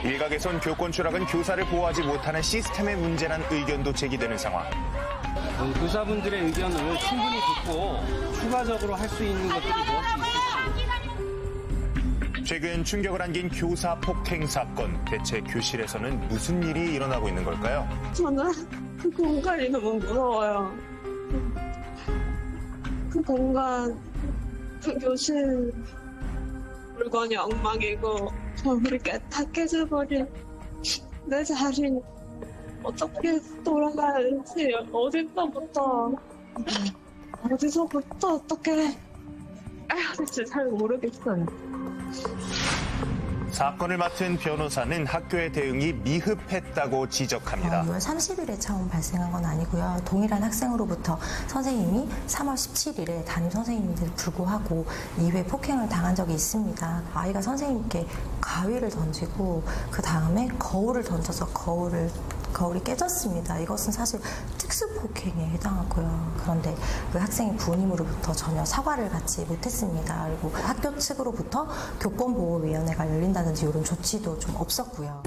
일각에선 교권 추락은 교사를 보호하지 못하는 시스템의 문제란 의견도 제기되는 상황. 교사분들의 의견을 충분히 듣고 추가적으로 할 수 있는 것들이 무엇이 있을지. 최근 충격을 안긴 교사 폭행 사건. 대체 교실에서는 무슨 일이 일어나고 있는 걸까요? 저는 그 공간이 너무 무서워요. 그 공간, 그 교실 물건이 엉망이고 저렇게 다 깨져버린 내 자신 어떻게 돌아가야지, 어디서부터 어떻게 해야 될지 잘 모르겠어요. 사건을 맡은 변호사는 학교의 대응이 미흡했다고 지적합니다. 6월 30일에 처음 발생한 건 아니고요. 동일한 학생으로부터 선생님이 3월 17일에 담임 선생님인데도 불구하고 2회 폭행을 당한 적이 있습니다. 아이가 선생님께 가위를 던지고 그 다음에 거울을 던져서 거울이 깨졌습니다. 이것은 사실 특수폭행에 해당하고요. 그런데 그 학생의 부모님으로부터 전혀 사과를 받지 못했습니다. 그리고 학교 측으로부터 교권보호위원회가 열린다든지 이런 조치도 좀 없었고요.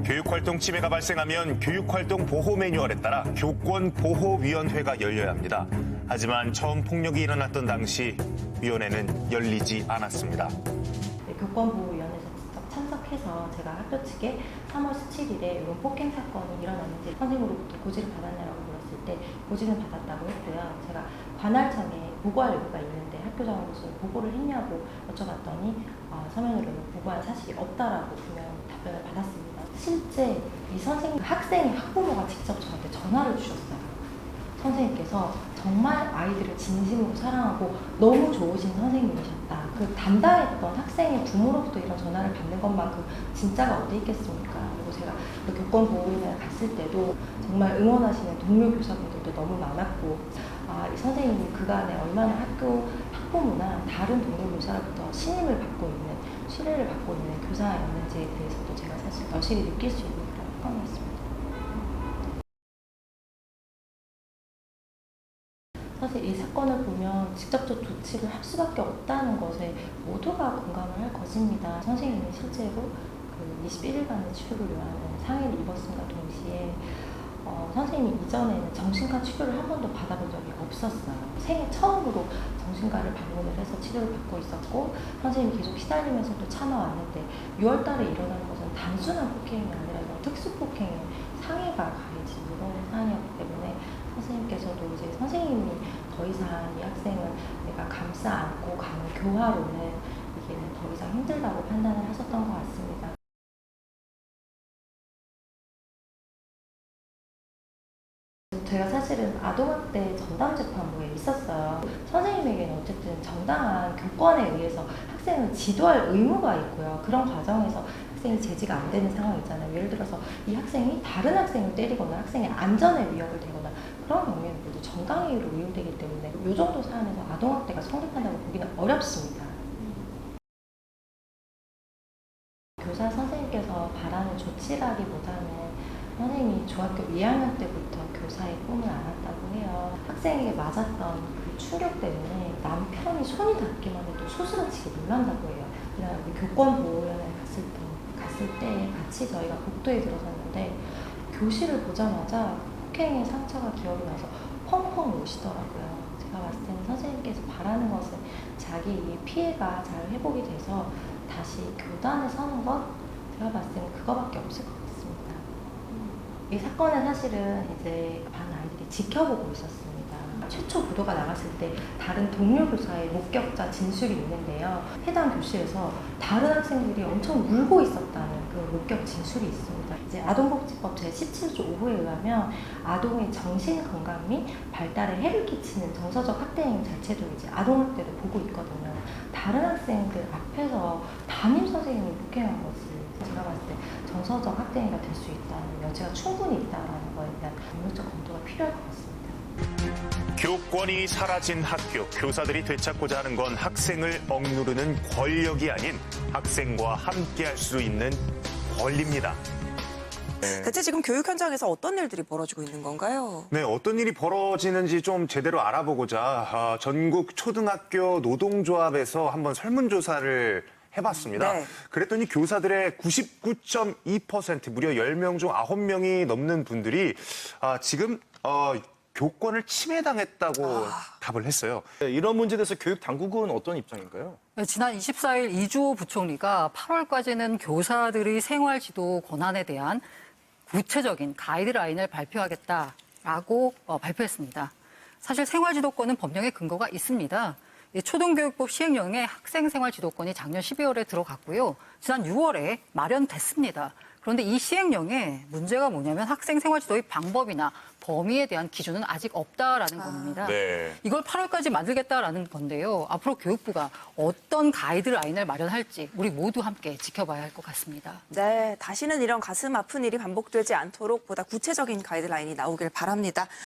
교육활동 침해가 발생하면 교육활동 보호 매뉴얼에 따라 교권보호위원회가 열려야 합니다. 하지만 처음 폭력이 일어났던 당시 위원회는 열리지 않았습니다. 교권보호위원회에서 직접 참석해서 제가 학교 측에 3월 17일에 이런 폭행 사건이 일어났는지 선생님으로부터 고지를 받았냐라고 물었을 때 고지는 받았다고 했고요. 제가 관할청에 보고할 여부가 있는데 학교장으로서 보고를 했냐고 여쭤봤더니 서면으로는 보고한 사실이 없다라고 분명 답변을 받았습니다. 실제 이 학생의 학부모가 직접 저한테 전화를 주셨어요. 선생님께서 정말 아이들을 진심으로 사랑하고 너무 좋으신 선생님이셨다. 그 담당했던 학생의 부모로부터 이런 전화를 받는 것만큼 진짜가 어디 있겠습니까? 그리고 제가 그 교권보호위원회에 갔을 때도 정말 응원하시는 동료 교사분들도 너무 많았고, 이 선생님이 그간에 얼마나 학부모나 다른 동료 교사로부터 신뢰를 받고 있는 교사였는지에 대해서도 제가 사실 여실히 느낄 수 있는 그런 사건이었습니다. 사실 이 사건을 보면 직접적 조치를 할 수밖에 없다는 것에 모두가 공감을 할 것입니다. 선생님이 실제로 그 21일간의 치료를 요하는 상해를 입었음과 동시에 선생님이 이전에는 정신과 치료를 한 번도 받아본 적이 없었어요. 생애 처음으로 정신과를 방문을 해서 치료를 받고 있었고 선생님이 계속 시달리면서도 참아왔는데 6월 달에 일어나는 것은 단순한 폭행이 아니라 특수폭행의 상해가 가해진 이런 사안이었기 때문에 선생님께서도 이제 선생님이 더 이상 이 학생을 내가 감싸 안고 가는 교화로는 이게 더 이상 힘들다고 판단을 하셨던 것 같습니다. 제가 사실은 아동학대 전담재판부에 있었어요. 선생님에게는 어쨌든 정당한 교권에 의해서 학생을 지도할 의무가 있고요. 그런 과정에서 학생이 제지가 안 되는 상황이잖아요. 예를 들어서 이 학생이 다른 학생을 때리거나 학생의 안전에 위협을 되거나 그런 경우에는 모두 정당이유로 의용되기 때문에 이 정도 사안에서 아동학대가 성립한다고 보기는 어렵습니다. 교사 선생님께서 바라는 조치라기보다는 선생님이 중학교 2학년 때부터 교사의 꿈을 안았다고 해요. 학생에게 맞았던 그 충격 때문에 남편이 손이 닿기만 해도 소스라치게 놀란다고 해요. 그냥 우리 교권보호위원회에 갔을 때 같이 저희가 복도에 들어섰는데 교실을 보자마자 폭행의 상처가 기억이 나서 펑펑 우시더라고요. 제가 봤을 때는 선생님께서 바라는 것은 자기 피해가 잘 회복이 돼서 다시 교단에 서는 것, 제가 봤을 때는 그거밖에 없을 것 같습니다. 이 사건은 사실은 이제 반 아이들이 지켜보고 있었습니다. 최초 보도가 나갔을 때 다른 동료 교사의 목격자 진술이 있는데요. 해당 교실에서 다른 학생들이 엄청 울고 있었다는 그 목격 진술이 있습니다. 이제 아동복지법 제17조 5호에 의하면 아동의 정신 건강 및 발달에 해를 끼치는 정서적 학대 행위 자체도 이제 아동학대로 보고 있거든요. 다른 학생들 앞에서 담임 선생님이 폭행한 것을 제가 봤을 때 정서적 학대 행위가 될 수 있다는 여지가 충분히 있다는 거에 대한 법률적 검토가 필요할 것 같습니다. 교권이 사라진 학교, 교사들이 되찾고자 하는 건 학생을 억누르는 권력이 아닌 학생과 함께할 수 있는 권리입니다. 대체 지금 교육 현장에서 어떤 일들이 벌어지고 있는 건가요? 네, 어떤 일이 벌어지는지 좀 제대로 알아보고자 전국 초등학교 노동조합에서 한번 설문조사를 해봤습니다. 네. 그랬더니 교사들의 99.2% 무려 10명 중 9명이 넘는 분들이 지금 교권을 침해당했다고 답을 했어요. 네, 이런 문제에 대해서 교육 당국은 어떤 입장인가요? 네, 지난 24일 이주호 부총리가 8월까지는 교사들의 생활지도 권한에 대한 구체적인 가이드라인을 발표하겠다라고 발표했습니다. 사실 생활지도권은 법령에 근거가 있습니다. 초등교육법 시행령에 학생생활지도권이 작년 12월에 들어갔고요. 지난 6월에 마련됐습니다. 그런데 이 시행령에 문제가 뭐냐면 학생생활지도의 방법이나 범위에 대한 기준은 아직 없다라는 겁니다. 네. 이걸 8월까지 만들겠다라는 건데요. 앞으로 교육부가 어떤 가이드라인을 마련할지 우리 모두 함께 지켜봐야 할 것 같습니다. 네, 다시는 이런 가슴 아픈 일이 반복되지 않도록 보다 구체적인 가이드라인이 나오길 바랍니다.